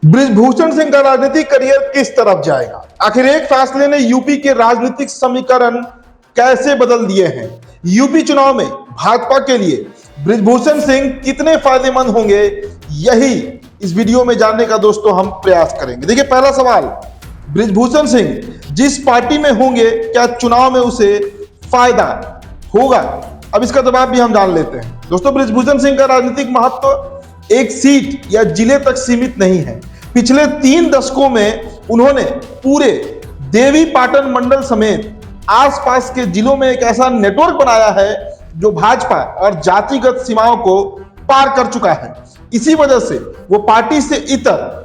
बृजभूषण सिंह का राजनीतिक करियर किस तरफ जाएगा? आखिर एक फैसले ने यूपी के राजनीतिक समीकरण कैसे बदल दिए हैं? यूपी चुनाव में भाजपा के लिए बृजभूषण सिंह कितने फायदेमंद होंगे, यही इस वीडियो में जानने का दोस्तों हम प्रयास करेंगे। देखिए, पहला सवाल, बृजभूषण सिंह जिस पार्टी में होंगे क्या चुनाव में उसे फायदा होगा? अब इसका जवाब भी हम जान लेते हैं। दोस्तों, बृजभूषण सिंह का राजनीतिक महत्व एक सीट या जिले तक सीमित नहीं है। पिछले 3 दशकों में उन्होंने पूरे देवी पाटन मंडल समेत आसपास के जिलों में एक ऐसा नेटवर्क बनाया है जो भाजपा और जातिगत सीमाओं को पार कर चुका है। इसी वजह से वो पार्टी से इतर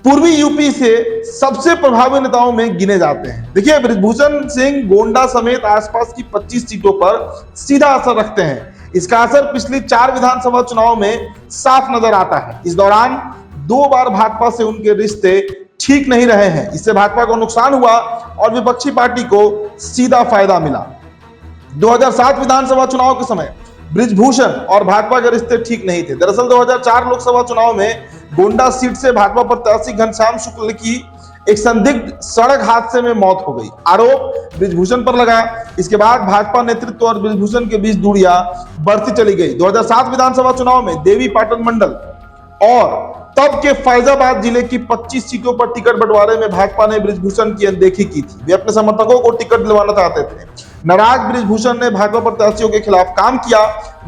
पूर्वी यूपी से सबसे प्रभावी नेताओं में गिने जाते हैं। देखिए, बृजभूषण सिंह गोंडा समेत आसपास की 25 सीटों पर सीधा असर रखते हैं। इसका असर पिछली 4 विधानसभा चुनाव में साफ नजर आता है। इस दौरान 2 बार भाजपा से उनके रिश्ते ठीक नहीं रहे हैं। इससे भाजपा को नुकसान हुआ और विपक्षी पार्टी को सीधा फायदा मिला। 2007 विधानसभा चुनाव के समय बृजभूषण और भाजपा के रिश्ते ठीक नहीं थे। दरअसल 2004 लोकसभा चुनाव में गोंडा सीट से भाजपा प्रत्याशी घनश्याम शुक्ल की एक संदिग्ध सड़क हादसे में मौत हो गई। आरोप बृजभूषण पर लगा। इसके बाद भाजपा नेतृत्व और बृजभूषण के बीच दूरियां बढ़ती चली गई। 2007 विधानसभा चुनाव में देवी पाटन मंडल और तब के फैजाबाद जिले की 25 सीटों पर टिकट बंटवारे में भाजपा ने बृजभूषण की अनदेखी की थी। वे अपने समर्थकों को टिकट दिलवाना चाहते थे। नाराज बृजभूषण ने भाजपा प्रत्याशियों के खिलाफ काम किया।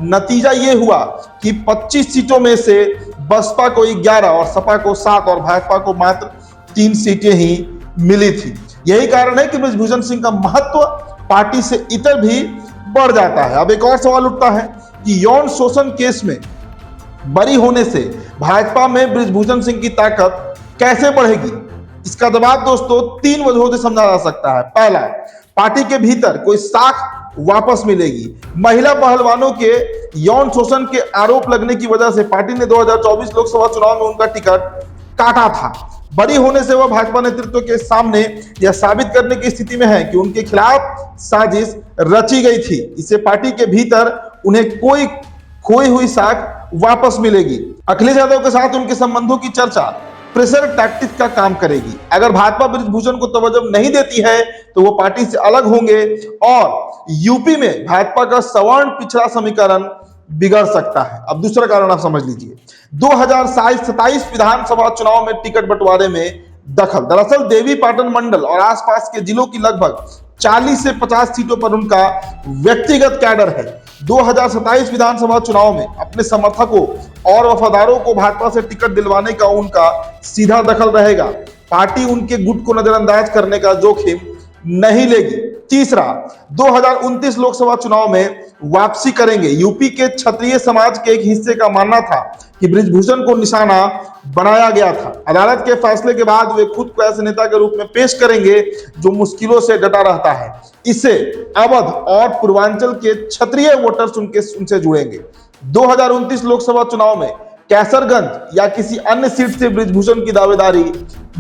नतीजा ये हुआ कि 25 सीटों में से बसपा को 11 और सपा को 7 और भाजपा को मात्र 3 सीटें ही मिली थी। यही कारण है कि बृजभूषण सिंह का महत्व पार्टी से इतर भी बढ़ जाता है। अब एक और सवाल उठता है कि यौन शोषण केस में बरी होने से भाजपा में बृजभूषण सिंह की ताकत कैसे बढ़ेगी? इसका जवाब दोस्तों 3 वजहों से समझा जा सकता है। पहला, पार्टी के भीतर कोई साख वापस मिलेगी। महिला पहलवानों के यौन शोषण के आरोप लगने की वजह से पार्टी ने 2024 लोकसभा चुनाव में उनका टिकट काटा था। बरी होने से वह भाजपा नेतृत्व के सामने यह साबित करने की स्थिति में है कि उनके खिलाफ साजिश रची गई थी। इससे पार्टी के भीतर उन्हें कोई खोई हुई साख वापस मिलेगी। अखिलेश यादव के साथ उनके संबंधों की चर्चा प्रेशर टैक्टिक्स का काम करेगी। अगर भाजपा बृजभूषण को तवज्जो नहीं देती है तो वो पार्टी से अलग होंगे और यूपी में भाजपा का सवर्ण पिछड़ा समीकरण बिगड़ सकता है। अब दूसरा कारण आप समझ लीजिए, 2027 विधानसभा चुनाव में टिकट बंटवारे में दखल। दरअसल देवी पाटन मंडल और आसपास के जिलों की लगभग 40 से 50 सीटों पर उनका व्यक्तिगत कैडर है। 2027 विधानसभा चुनाव में अपने समर्थकों और वफादारों को भाजपा से टिकट दिलवाने का उनका सीधा दखल रहेगा। पार्टी उनके गुट को नजरअंदाज करने का जोखिम नहीं लेगी। तीसरा, 2029 लोकसभा चुनाव में वापसी करेंगे। यूपी के क्षत्रिय समाज के एक हिस्से का मानना था कि बृजभूषण को निशाना बनाया गया था। अदालत के फैसले के बाद वे खुद को ऐसे नेता के रूप में पेश करेंगे जो मुश्किलों से डटा रहता है। इससे अवध और पूर्वांचल के क्षत्रिय वोटर्स उनसे जुड़ेंगे। 2029 लोकसभा चुनाव में कैसरगंज या किसी अन्य सीट से बृजभूषण की दावेदारी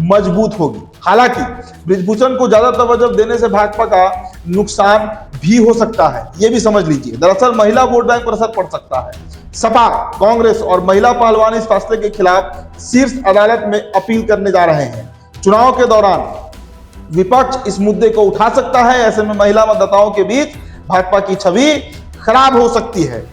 मजबूत होगी। हालांकि बृजभूषण को ज्यादा तवज्जो देने से भाजपा का नुकसान भी हो सकता है, यह भी समझ लीजिए। दरअसल महिला वोट बैंक पर असर पड़ सकता है। सपा, कांग्रेस और महिला पहलवान इस फैसले के खिलाफ शीर्ष अदालत में अपील करने जा रहे हैं। चुनाव के दौरान विपक्ष इस मुद्दे को उठा सकता है। ऐसे में महिला मतदाताओं के बीच भाजपा की छवि खराब हो सकती है।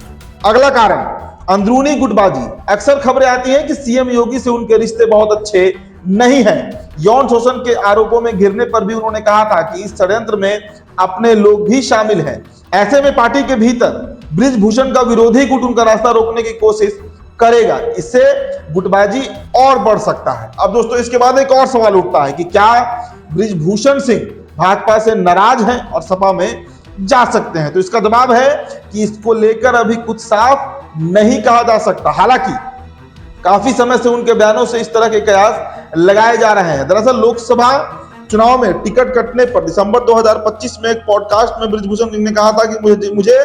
अगला कारण, अंदरूनी गुटबाजी। अक्सर खबरें आती हैं कि सीएम योगी से उनके रिश्ते बहुत अच्छे नहीं हैं। यौन शोषण के आरोपों में घिरने पर भी उन्होंने कहा था कि इस षड्यंत्र में अपने लोग भी शामिल हैं। ऐसे में पार्टी के भीतर बृजभूषण का विरोधी गुट उनका रास्ता रोकने की कोशिश करेगा। इससे गुटबाजी और बढ़ सकता है। अब दोस्तों, इसके बाद एक और सवाल उठता है कि क्या बृजभूषण सिंह भाजपा से नाराज हैं और सपा में जा सकते हैं? तो इसका जवाब है कि इसको लेकर अभी कुछ साफ नहीं कहा जा सकता। हालांकि काफी समय से उनके बयानों से इस तरह के कयास लगाए जा रहे हैं। दरअसल लोकसभा चुनाव में टिकट कटने पर दिसंबर 2025 में एक पॉडकास्ट में बृजभूषण सिंह ने कहा था कि मुझे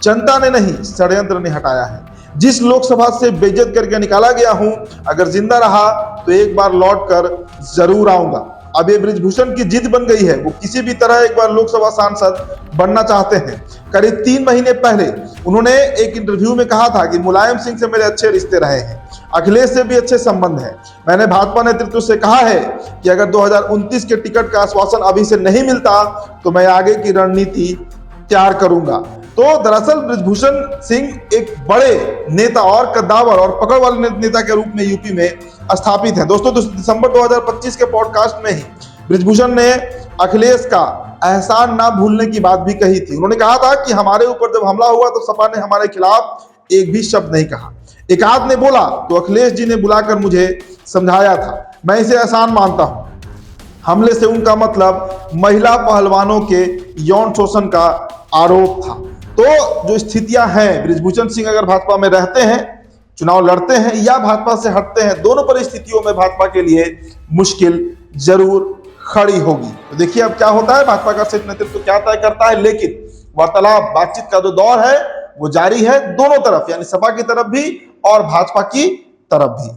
जनता ने नहीं, षड्यंत्र ने हटाया है। जिस लोकसभा से बेइज्जत करके निकाला गया हूं, अगर जिंदा रहा तो एक बार लौट कर जरूर आऊंगा। अब ये बृजभूषण की जिद बन गई है, वो किसी भी तरह एक बार लोकसभा सांसद बनना चाहते हैं। करीब 3 महीने पहले उन्होंने एक इंटरव्यू में कहा था कि मुलायम सिंह से मेरे अच्छे रिश्ते रहे हैं, अखिलेश से भी अच्छे संबंध है। मैंने भाजपा नेतृत्व से कहा है कि अगर 2029 के टिकट का आश्वासन अभी से नहीं मिलता तो मैं आगे की रणनीति तैयार करूंगा। तो दरअसल बृजभूषण सिंह एक बड़े नेता और कद्दावर और पकड़ वाले नेता के रूप में यूपी में स्थापित है। दोस्तों, दिसंबर 2025 के पॉडकास्ट में ही बृजभूषण ने अखिलेश का एहसान ना भूलने की बात भी कही थी। उन्होंने कहा था कि हमारे ऊपर जब हमला हुआ तो सपा ने हमारे खिलाफ एक भी शब्द नहीं कहा, एक आध ने बोला तो अखिलेश जी ने बुलाकर मुझे समझाया था। मैं इसे एहसान मानता हूं। हमले से उनका मतलब महिला पहलवानों के यौन शोषण का आरोप था। तो जो स्थितियां हैं, बृजभूषण सिंह अगर भाजपा में रहते हैं, चुनाव लड़ते हैं या भाजपा से हटते हैं, दोनों परिस्थितियों में भाजपा के लिए मुश्किल जरूर खड़ी होगी। तो देखिए अब क्या होता है, भाजपा का शीर्ष नेतृत्व क्या तय करता है। लेकिन वार्तालाप, बातचीत का जो दौर है वो जारी है दोनों तरफ, यानी सपा की तरफ भी और भाजपा की तरफ भी।